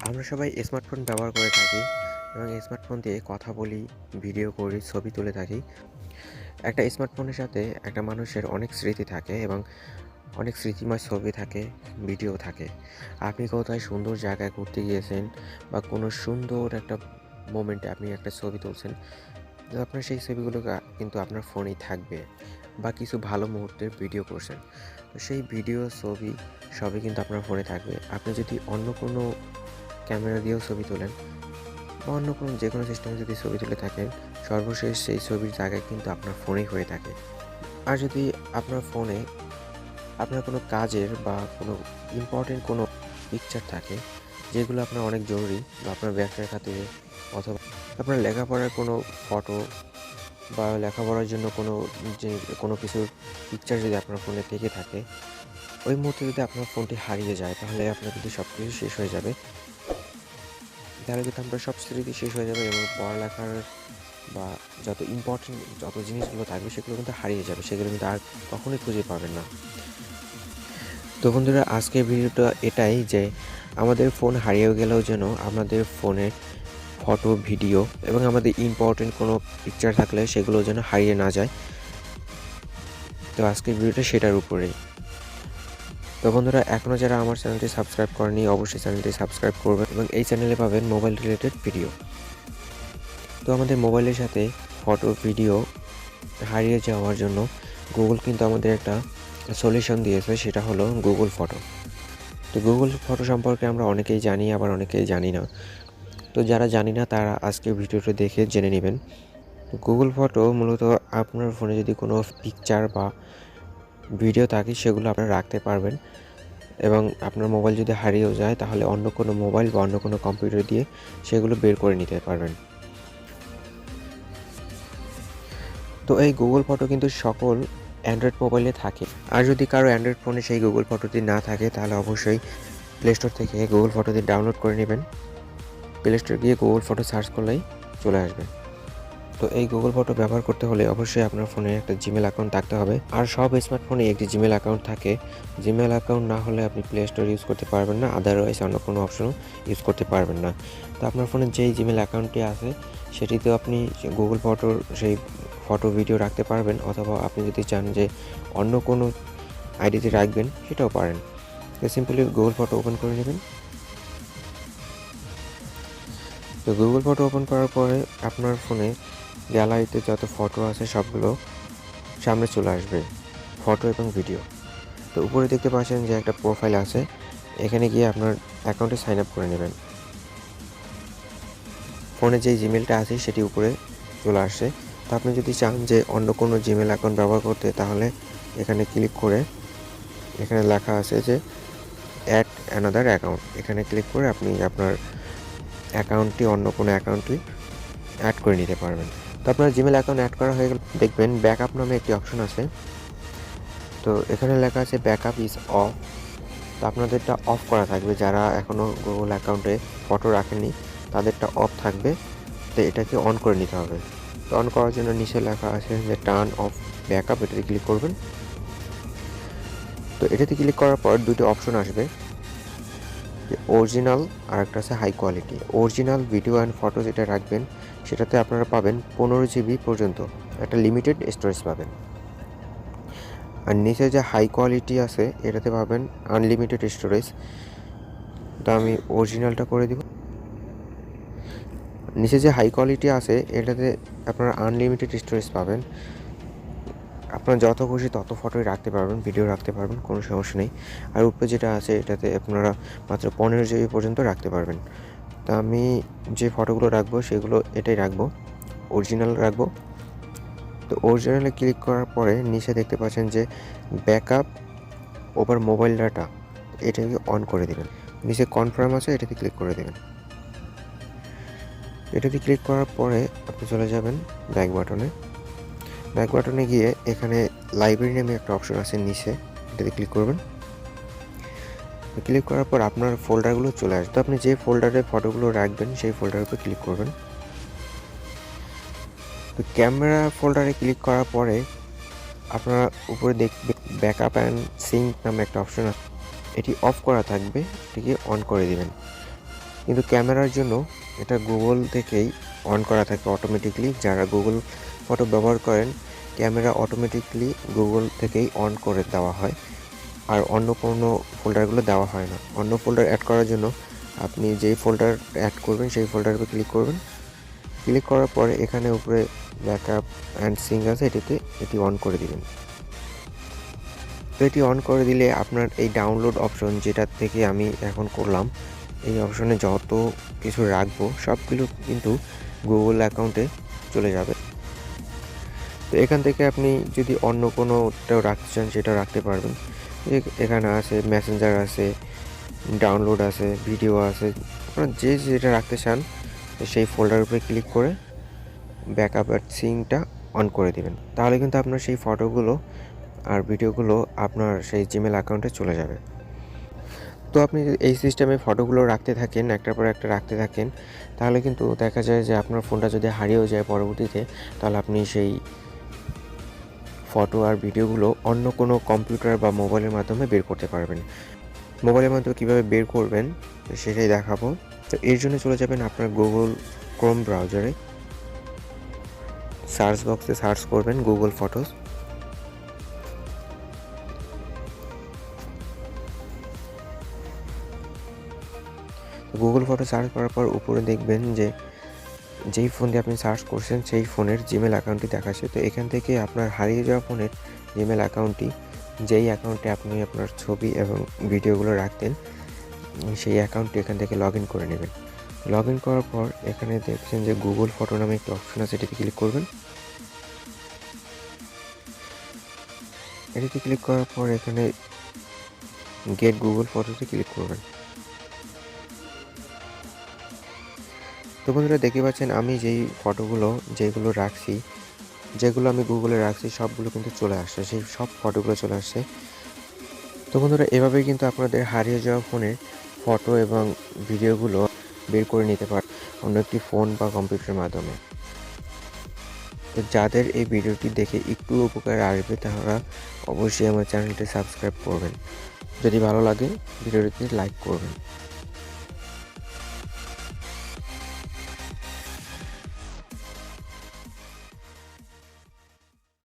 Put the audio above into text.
আমরা সবাই স্মার্টফোন ব্যবহার করে থাকি এবং স্মার্টফোন দিয়ে কথা বলি, ভিডিও করি, ছবি তুলে থাকি। একটা স্মার্টফোনের সাথে একটা মানুষের অনেক স্মৃতি থাকে এবং অনেক স্মৃতিময় ছবি থাকে, ভিডিও থাকে। আপনি কোথায় সুন্দর জায়গায় ঘুরতে গিয়েছেন বা কোনো সুন্দর একটা মোমেন্টে আপনি একটা ছবি তুলছেন, তো আপনার সেই ছবিগুলো কিন্তু আপনার ফোনেই থাকবে বা কিছু ভালো মুহূর্তের ভিডিও করছেন। তো সেই ভিডিও, ছবি সবই কিন্তু আপনার ফোনে থাকবে। আপনি যদি অন্য কোনো ক্যামেরা দিয়েও ছবি তোলেন বা অন্য কোনো যেকোনো সিস্টেমে যদি ছবি তুলে থাকেন, সর্বশেষ সেই ছবির জায়গায় কিন্তু আপনার ফোনেই হয়ে থাকে। আর যদি আপনার ফোনে আপনার কোনো কাজের বা কোনো ইম্পর্টেন্ট কোনো পিকচার থাকে, যেগুলো আপনার অনেক জরুরি বা আপনার ব্যবসার খাতিরে অথবা আপনার লেখাপড়ার কোনো ফটো বা লেখাপড়ার জন্য যে কোনো কিছুর পিকচার যদি আপনার ফোনে থেকে থাকে, ওই মুহূর্তে যদি আপনার ফোনটি হারিয়ে যায়, তাহলে আপনার কিন্তু সব কিছু শেষ হয়ে যাবে। তাহলে কিন্তু আপনার সব স্মৃতি শেষ হয়ে যাবে এবং পড়ালেখার বা যত জিনিসগুলো থাকবে সেগুলো কিন্তু হারিয়ে যাবে। সেগুলো কিন্তু আর কখনোই খুঁজে পাবেন না। তো বন্ধুরা, আজকের ভিডিওটা এটাই যে আমাদের ফোন হারিয়ে গেলেও যেন আমাদের ফোনের ফটো, ভিডিও এবং আমাদের ইম্পর্টেন্ট কোনো পিকচার থাকলে সেগুলো যেন হারিয়ে না যায়। তো আজকের ভিডিওটা সেটার উপরেই। তো বন্ধুরা, এখনও যারা আমার চ্যানেলটি সাবস্ক্রাইব করেনি, অবশ্যই চ্যানেলটি সাবস্ক্রাইব করবেন এবং এই চ্যানেলে পাবেন মোবাইল রিলেটেড ভিডিও। তো আমাদের মোবাইলের সাথে ফটো, ভিডিও হারিয়ে যাওয়ার জন্য গুগল কিন্তু আমাদের একটা সলিউশন দিয়েছে, সেটা হলো গুগল ফটো। তো গুগল ফটো সম্পর্কে আমরা অনেকেই জানি, আবার অনেকেই জানি না। তো যারা জানি না তারা আজকে ভিডিওটা দেখে জেনে নেবেন। গুগল ফটো মূলত আপনার ফোনে যদি কোনো পিকচার বা ভিডিও থাকে, সেগুলো আপনারা রাখতে পারবেন এবং আপনার মোবাইল যদি হারিয়েও যায়, তাহলে অন্য কোনো মোবাইল বা অন্য কোনো কম্পিউটার দিয়ে সেগুলো বের করে নিতে পারবেন। তো এই গুগল ফটো কিন্তু সকল অ্যান্ড্রয়েড মোবাইলে থাকে। আর যদি কারো অ্যান্ড্রয়েড ফোনে সেই গুগল ফটোটি না থাকে, তাহলে অবশ্যই প্লে স্টোর থেকে গুগল ফটোটি ডাউনলোড করে নেবেন। প্লে স্টোরে গিয়ে গুগল ফটো সার্চ করলেই চলে আসবে। তো এই গুগল ফটো ব্যবহার করতে হলে অবশ্যই আপনার ফোনে একটা জিমেল অ্যাকাউন্ট থাকতে হবে। আর সব স্মার্টফোনে একটি জিমেল অ্যাকাউন্ট থাকে। জিমেল অ্যাকাউন্ট না হলে আপনি প্লে স্টোর ইউজ করতে পারবেন না, আদারওয়াইজ অন্য কোনো অপশনও ইউজ করতে পারবেন না। তো আপনার ফোনে যেই জিমেল অ্যাকাউন্টটি আছে সেটিতেও আপনি গুগল ফটোর সেই ফটো, ভিডিও রাখতে পারবেন, অথবা আপনি যদি চান যে অন্য কোনো আইডিতে রাখবেন, সেটাও পারেন। তো সিম্পলি গুগল ফটো ওপেন করে নেবেন। তো গুগল ফটো ওপেন করার পরে আপনার ফোনে গ্যালারিতে যত ফটো আছে সবগুলো সামনে চলে আসবে, ফটো এবং ভিডিও। তো উপরে দেখতে পাচ্ছেন যে একটা প্রোফাইল আছে, এখানে গিয়ে আপনার অ্যাকাউন্টে সাইন আপ করে নেবেন। ফোনে যেই জিমেলটা আছে সেটি উপরে চলে আসছে। তো আপনি যদি চান যে অন্য কোনো জিমেল অ্যাকাউন্ট ব্যবহার করতে, তাহলে এখানে ক্লিক করে এখানে লেখা আছে যে অ্যাড অ্যানাদার অ্যাকাউন্ট, এখানে ক্লিক করে আপনি আপনার অ্যাকাউন্টটি অন্য কোনো অ্যাকাউন্টে অ্যাড করে নিতে পারবেন। তো আপনার জিমেল অ্যাকাউন্ট অ্যাড করা হয়ে গেলে দেখবেন ব্যাকআপ নামে একটি অপশন আছে। তো এখানে লেখা আছে ব্যাকআপ ইজ অফ। তো আপনাদেরটা অফ করা থাকবে, যারা এখনও গুগল অ্যাকাউন্টে ফটো রাখেননি তাদেরটা অফ থাকবে। তো এটাকে অন করে নিতে হবে। তো অন করার জন্য নিচে লেখা আছে যে টার্ন অফ ব্যাকআপ, এটাতে ক্লিক করবেন। তো এটাতে ক্লিক করার পর দুটো অপশন আসবে, যে অরিজিনাল আর একটা আছে high quality. Original video and photo যেটা রাখবেন সেটাতে আপনারা পাবেন 15 জিবি পর্যন্ত একটা লিমিটেড স্টোরেজ পাবেন। আর নিচে যে হাই কোয়ালিটি আছে এটাতে পাবেন আনলিমিটেড স্টোরেজ। তো আমি অরিজিনালটা করে দিব। নিচে যে হাই কোয়ালিটি আছে এটাতে আপনারা আনলিমিটেড স্টোরেজ পাবেন, আপনার যত খুশি তত ফটোই রাখতে পারবেন, ভিডিও রাখতে পারবেন, কোনো সমস্যা নেই। আর উপরে যেটা আছে এটাতে আপনারা মাত্র 15 জিবি পর্যন্ত রাখতে পারবেন। তা আমি যে ফটোগুলো রাখবো সেগুলো এটাই রাখবো, অরিজিনাল রাখবো। তো অরিজিনালে ক্লিক করার পরে নিচে দেখতে পাচ্ছেন যে ব্যাকআপ ওভার মোবাইল ডাটা, এটাকে অন করে দেবেন। নিচে কনফার্ম আছে, এটাতে ক্লিক করে দেবেন। এটাতে ক্লিক করার পরে আপনি চলে যাবেন ব্যাক বাটনে। ব্যাক বাটনে গিয়ে এখানে লাইব্রেরি নামে একটা অপশন আছে নিচে, এটাতে ক্লিক করবেন। ক্লিক করার পর আপনার ফোল্ডারগুলো চলে আসবে। তো আপনি যে ফোল্ডারে ফটোগুলো রাখবেন সেই ফোল্ডারের উপর ক্লিক করবেন। তো ক্যামেরা ফোল্ডারে ক্লিক করার পরে আপনারা উপরে দেখবেন ব্যাকআপ অ্যান্ড সিঙ্ক নামে একটা অপশন আছে, এটি অফ করা থাকবে, এটিকে অন করে দিবেন। কিন্তু ক্যামেরার জন্য এটা গুগল থেকেই অন করা থাকে অটোমেটিকলি। যারা গুগল ফটো ব্যবহার করেন, ক্যামেরা অটোমেটিকলি গুগল থেকেই অন করে দেওয়া হয়, আর অন্য কোনো ফোল্ডারগুলো দেওয়া হয় না। অন্য ফোল্ডার অ্যাড করার জন্য আপনি যেই ফোল্ডার অ্যাড করবেন সেই ফোল্ডারের উপর ক্লিক করবেন। ক্লিক করার পরে এখানে উপরে ব্যাকআপ অ্যান্ড সিঙ্ক আছে, এটি অন করে দিবেন। তো এটি অন করে দিলে আপনার এই ডাউনলোড অপশন, যেটা থেকে আমি এখন করলাম, এই অপশনে যত কিছু রাখবো সবগুলো কিন্তু গুগল অ্যাকাউন্টে চলে যাবে। তো এখান থেকে আপনি যদি অন্য কোনোটাও রাখতে চান সেটাও রাখতে পারবেন। এখানে আছে মেসেঞ্জার, আছে ডাউনলোড, আছে ভিডিও, আছে। আপনারা যে যেটা রাখতে চান সেই ফোল্ডারের উপরে ক্লিক করে ব্যাকআপ আর সিঙ্কটা অন করে দিবেন। তাহলে কিন্তু আপনার সেই ফটোগুলো আর ভিডিওগুলো আপনার সেই জিমেল অ্যাকাউন্টে চলে যাবে। তো আপনি এই সিস্টেমে ফটোগুলো রাখতে থাকেন, একটার পর একটা রাখতে থাকেন, তাহলে কিন্তু দেখা যায় যে আপনার ফোনটা যদি হারিয়েও যায় পরবর্তীতে, তাহলে আপনি সেই ফটো আর ভিডিওগুলো অন্য কোনো কম্পিউটার বা মোবাইলের মাধ্যমে বের করতে পারবেন। মোবাইলের মাধ্যমে কীভাবে বের করবেন সেটাই দেখাবো। তো এর জন্য চলে যাবেন আপনার গুগল ক্রোম ব্রাউজারে, সার্চ বক্সে সার্চ করবেন Google photos. Google photo search করার পর উপরে দেখবেন যে যেই ফোন দিয়ে আপনি সার্চ করছেন সেই ফোনের জিমেল অ্যাকাউন্টটি দেখাচ্ছে। তো এখান থেকে আপনার হারিয়ে যাওয়া ফোনের জিমেল অ্যাকাউন্টটি, যেই অ্যাকাউন্টে আপনি আপনার ছবি এবং ভিডিওগুলো রাখতেন, সেই অ্যাকাউন্টটি এখান থেকে লগ ইন করে নেবেন। লগ ইন করার পর এখানে দেখছেন যে গুগল ফটো নামে একটি অপশন আছে, এটিতে ক্লিক করবেন। এটিতে ক্লিক করার পর এখানে গেট গুগল ফটোতে ক্লিক করবেন। তো বন্ধুরা দেখতে পাচ্ছেন আমি যেই ফটোগুলো যেগুলো আমি গুগলে রাখছি সবগুলো কিন্তু চলে আসছে, সেই সব ফটোগুলো চলে আসছে। তো বন্ধুরা এভাবেই কিন্তু আপনাদের হারিয়ে যাওয়া ফোনের ফটো এবং ভিডিওগুলো বের করে নিতে পারেন অন্য একটি ফোন বা কম্পিউটারের মাধ্যমে। তো যাদের এই ভিডিওটি দেখে একটু উপকার আসবে তারা অবশ্যই আমার চ্যানেলটি সাবস্ক্রাইব করবেন। যদি ভালো লাগে ভিডিওটিতে লাইক করবেন।